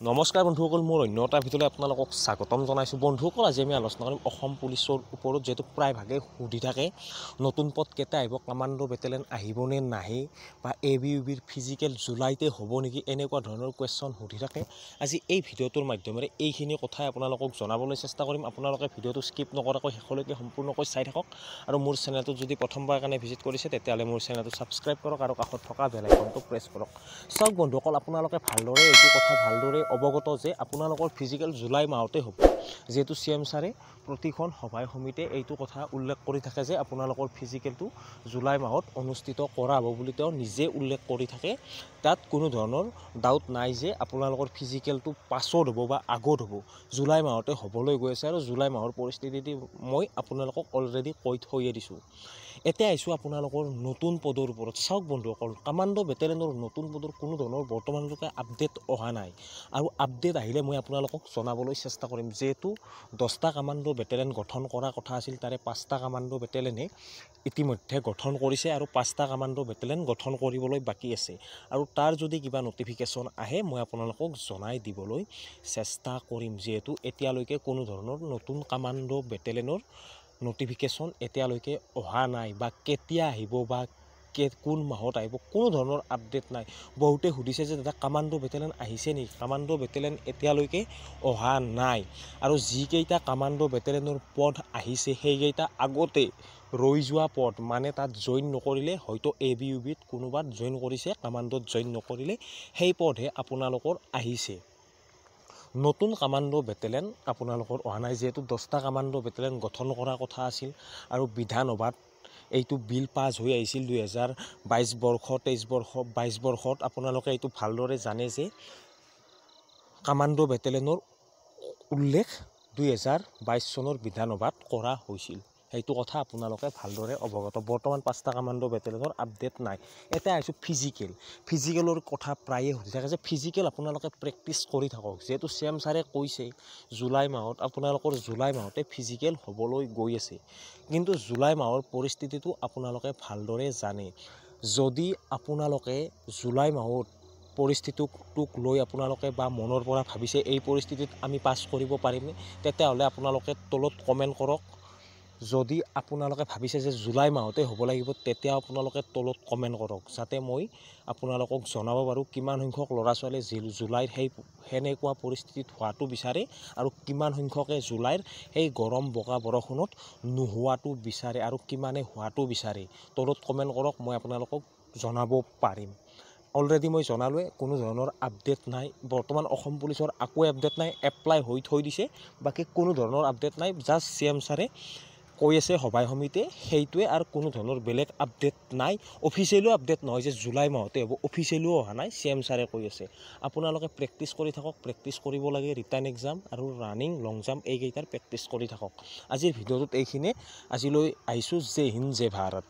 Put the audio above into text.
নমস্কাৰ বন্ধুসকল, মোৰ অন্য এটা ভিডিঅ'লৈ আপোনালোকক স্বাগতম জনাইছোঁ। বন্ধুসকল, আজি আমি আলোচনা কৰিম অসম পুলিচৰ ওপৰত। যিহেতু প্ৰায়ভাগে সুধি থাকে নতুন পদ কেতিয়া আহিব, কামাণ্ডো বেটেলিয়ন আহিবনে নাহে, বা ABUBৰ ফিজিকেল জুলাইতে হ'ব নেকি, এনেকুৱা ধৰণৰ কুৱেশ্যন সুধি থাকে। আজি এই ভিডিঅ'টোৰ মাধ্যমেৰে এইখিনি কথাই আপোনালোকক জনাবলৈ চেষ্টা কৰিম। আপোনালোকে ভিডিঅ'টো স্কিপ নকৰাকৈ শেষলৈকে সম্পূৰ্ণকৈ চাই থাকক। আৰু মোৰ চেনেলটোত যদি প্ৰথমবাৰ কাৰণে ভিজিট কৰিছে, তেতিয়াহ'লে মোৰ চেনেলটো ছাবস্ক্ৰাইব কৰক আৰু কাষত থকা বেল আইকনটো প্ৰেছ কৰক। চাওক বন্ধুসকল, আপোনালোকে ভালদৰে এইটো কথা ভালদৰে অৱগত যে আপোনালোকৰ ফিজিকেল জুলাই মাহতে হ'ব। যিহেতু CM ছাৰে প্ৰতিখন সভাই সমিতিয়ে এইটো কথা উল্লেখ কৰি থাকে যে আপোনালোকৰ ফিজিকেলটো জুলাই মাহত অনুষ্ঠিত কৰা হ'ব বুলি তেওঁ নিজে উল্লেখ কৰি থাকে। তাত কোনো ধৰণৰ ডাউট নাই যে আপোনালোকৰ ফিজিকেলটো পাছত হ'ব বা আগত হ'ব, জুলাই মাহতে হ'বলৈ গৈ আছে। আৰু জুলাই মাহৰ পৰিস্থিতি মই আপোনালোকক অলৰেডি কৈ থৈয়ে দিছোঁ। এতিয়া আহিছোঁ আপোনালোকৰ নতুন পদৰ ওপৰত। চাওক বন্ধুসকল, কামাণ্ডো বেটেলিয়নৰ নতুন পদৰ কোনো ধৰণৰ বৰ্তমানলৈকে আপডেট অহা নাই, আৰু আপডেট আহিলে মই আপোনালোকক জনাবলৈ চেষ্টা কৰিম। যিহেতু 10টা কামাণ্ডো বেটেলিয়ন গঠন কৰাৰ কথা আছিল, তাৰে 5টা কামাণ্ডো বেটেলিয়নে ইতিমধ্যে গঠন কৰিছে আৰু 5টা কামাণ্ডো বেটেলিয়ন গঠন কৰিবলৈ বাকী আছে। আৰু তাৰ যদি কিবা নটিফিকেশ্যন আহে, মই আপোনালোকক জনাই দিবলৈ চেষ্টা কৰিম। যিহেতু এতিয়ালৈকে কোনো ধৰণৰ নতুন কামাণ্ডো বেটেলিয়নৰ নটিফিকেশ্যন এতিয়ালৈকে অহা নাই, বা কেতিয়া আহিব বা কোন মাহত আহিব, কোনো ধৰণৰ আপডেট নাই। বহুতে সুধিছে যে দাদা কামাণ্ডো বেটেলিয়ন আহিছে নেকি? কামাণ্ডো বেটেলিয়ন এতিয়ালৈকে অহা নাই। আৰু যিকেইটা কামাণ্ডো বেটেলিয়নৰ পদ আহিছে, সেইকেইটা আগতে ৰৈ যোৱা পদ, মানে তাত জইন নকৰিলে, হয়তো ABUBত কোনোবাত জইন কৰিছে, কামাণ্ডোত জইন নকৰিলে, সেই পদহে আপোনালোকৰ আহিছে। নতুন কামাণ্ডো বেটেলিয়ন আপোনালোকৰ অহা নাই। যিহেতু 10টা কামাণ্ডো বেটেলিয়ন গঠন কৰাৰ কথা আছিল, আৰু বিধানসভাত এইটো বিল পাছ হৈ আহিছিল 2022 বৰ্ষ, 23 বৰ্ষ, 22 বৰ্ষত। আপোনালোকে এইটো ভালদৰে জানে যে কামাণ্ডো বেটেলিয়নৰ উল্লেখ 2022 চনৰ বিধানসভাত কৰা হৈছিল। সেইটো কথা আপোনালোকে ভালদৰে অৱগত। বৰ্তমান 5টা কামাণ্ডো বেটেলিয়নৰ আপডেট নাই। এতিয়া আহিছোঁ ফিজিকেলৰ কথা প্ৰায়ে সুধি থাকে যে ফিজিকেল আপোনালোকে প্ৰেক্টিচ কৰি থাকক। যিহেতু CM ছাৰে কৈছে জুলাই মাহত, আপোনালোকৰ জুলাই মাহতে ফিজিকেল হ'বলৈ গৈ আছে। কিন্তু জুলাই মাহৰ পৰিস্থিতিটো আপোনালোকে ভালদৰে জানে। যদি আপোনালোকে জুলাই মাহত পৰিস্থিতিটোক লৈ আপোনালোকে বা মনৰ পৰা ভাবিছে এই পৰিস্থিতিত আমি পাছ কৰিব পাৰিমনে, তেতিয়াহ'লে আপোনালোকে তলত কমেণ্ট কৰক। যদি আপোনালোকে ভাবিছে যে জুলাই মাহতে হ'ব লাগিব, তেতিয়া আপোনালোকে তলত কমেণ্ট কৰক, যাতে মই আপোনালোকক জনাব পাৰোঁ কিমান সংখ্যক ল'ৰা ছোৱালীয়ে জুলাইৰ সেনেকুৱা পৰিস্থিতিত হোৱাটো বিচাৰে, আৰু কিমান সংখ্যকে জুলাইৰ সেই গৰম বগা বৰষুণত নোহোৱাটো বিচাৰে, আৰু কিমানে হোৱাটো বিচাৰে। তলত কমেণ্ট কৰক, মই আপোনালোকক জনাব পাৰিম। অলৰেডি মই জনালোৱে, কোনো ধৰণৰ আপডেট নাই। বৰ্তমান অসম পুলিচৰ আকৌ আপডেট নাই, এপ্লাই হৈ থৈ দিছে, বাকী কোনো ধৰণৰ আপডেট নাই। জাষ্ট CM ছাৰে কৈ আছে সভাই সমিতিয়ে, সেইটোৱে, আৰু কোনো ধৰণৰ বেলেগ আপডেট নাই। অফিচিয়েলিও আপডেট নহয় যে জুলাই মাহতে হ'ব, অফিচিয়েলিও অহা নাই, CM ছাৰে কৈ আছে। আপোনালোকে প্ৰেক্টিচ কৰি থাকক, প্ৰেক্টিচ কৰিব লাগে। ৰিটাৰ্ণ এক্সাম আৰু ৰানিং, লং জাম্প এইকেইটাৰ প্ৰেক্টিচ কৰি থাকক। আজিৰ ভিডিঅ'টোত এইখিনিয়ে। আজিলৈ আহিছোঁ। জয় হিন্দ, জয় ভাৰত।